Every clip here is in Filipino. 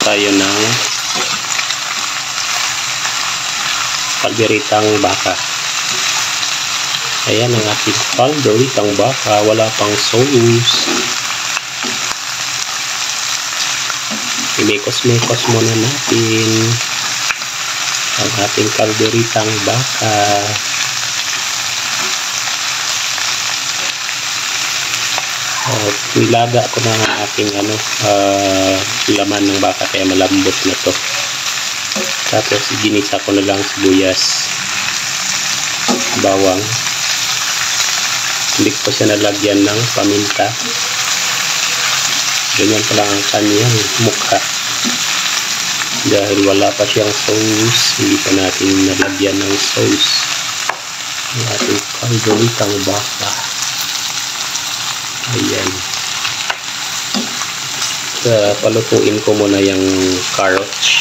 Tayo ng kalderitang baka. Ayan ang ating kalderitang baka, wala pang sauce. Imikos-mikos muna natin ang ating kalderitang baka. Nilaga ko na ang ating laman ng baka kaya malambot na to. Tapos ginisa ko na lang sibuyas, bawang. Hindi ko siya nalagyan ng paminta. Ganyan pa lang ang kanyang mukha. Dahil wala pa siyang sauce, hindi pa natin nalagyan ng sauce ang ating kalderitang baka. Ayan. Palutuin ko muna yung carrots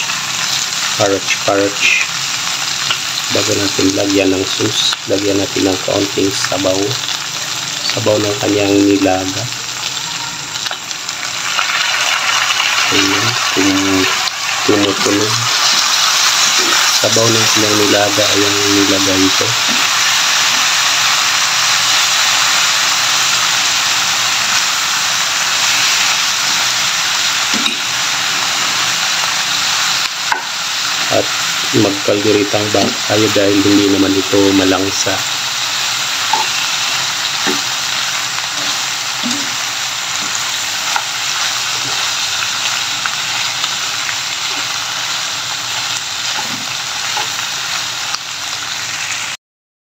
bago natin lagyan ng sauce. Lagyan natin ng kaunting sabaw ng kanyang nilaga. Ayan, tumutunog sabaw ng kanyang nilaga yung nilagay ito. At magkalderitang baka tayo dahil hindi naman ito malangsa.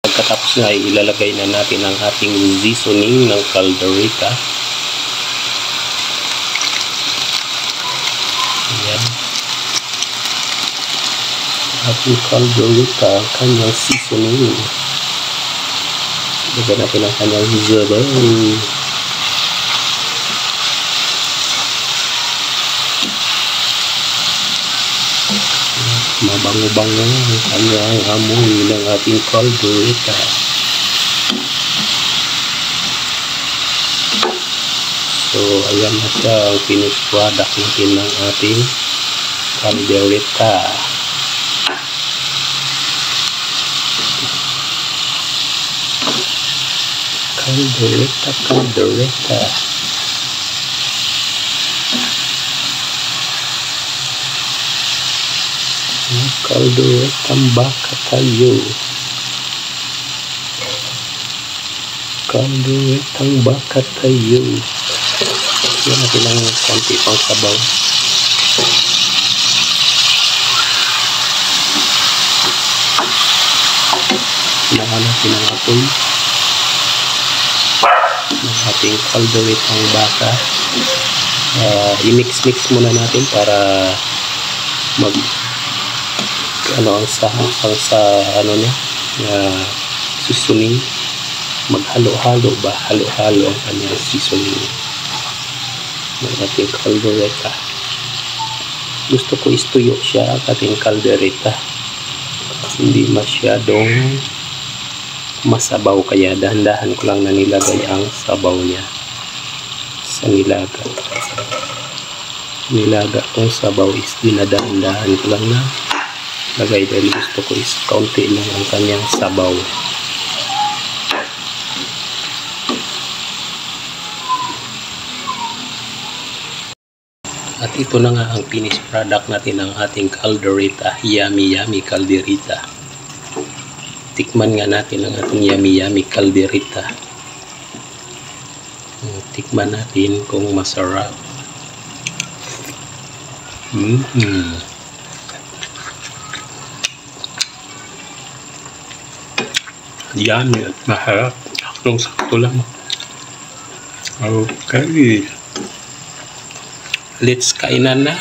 Pagkatapos na ilalagay na natin ang ating seasoning ng kalderita. Ayan. Ating kalderita, kanyang seasoning. Lagyan natin ang kanyang sabaw. Mabango-bango ang kanyang amoy ng ating kalderita. So, ayan na siya ang finished product natin ng ating kalderita. Kalderita. Kalderitang baka tayo. Kalderitang baka tayo. Yan natin lang konti pang sabaw. Sinahan natin ang apoy ng ating kalderitang baka. I-mix muna natin para mag seasoning, maghalo-halo ba, halo-halo ang kanyang seasoning ng ating kalderita. Gusto ko istuyo siya ang ating kalderita, hindi masyadong masabaw, kaya dahan-dahan ko lang na nilagay ang sabaw niya sa nilaga. Kong sabaw is dinadahan-dahan ko lang na lagay dahil gusto ko is kaunti lang ang kanyang sabaw. At ito na nga ang finished product natin ng ating kalderita. Yummy kalderita. Tikman nga natin ang ating yummy kalderita. Tikman natin kung masarap. Yummy at maharap. Saktong-sakto lang. Okay. Let's kainan na.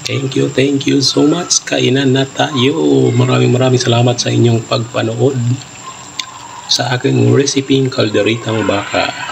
Thank you so much. Kainan na tayo. Maraming salamat sa inyong pagpanood sa aking reseping kalderitang baka.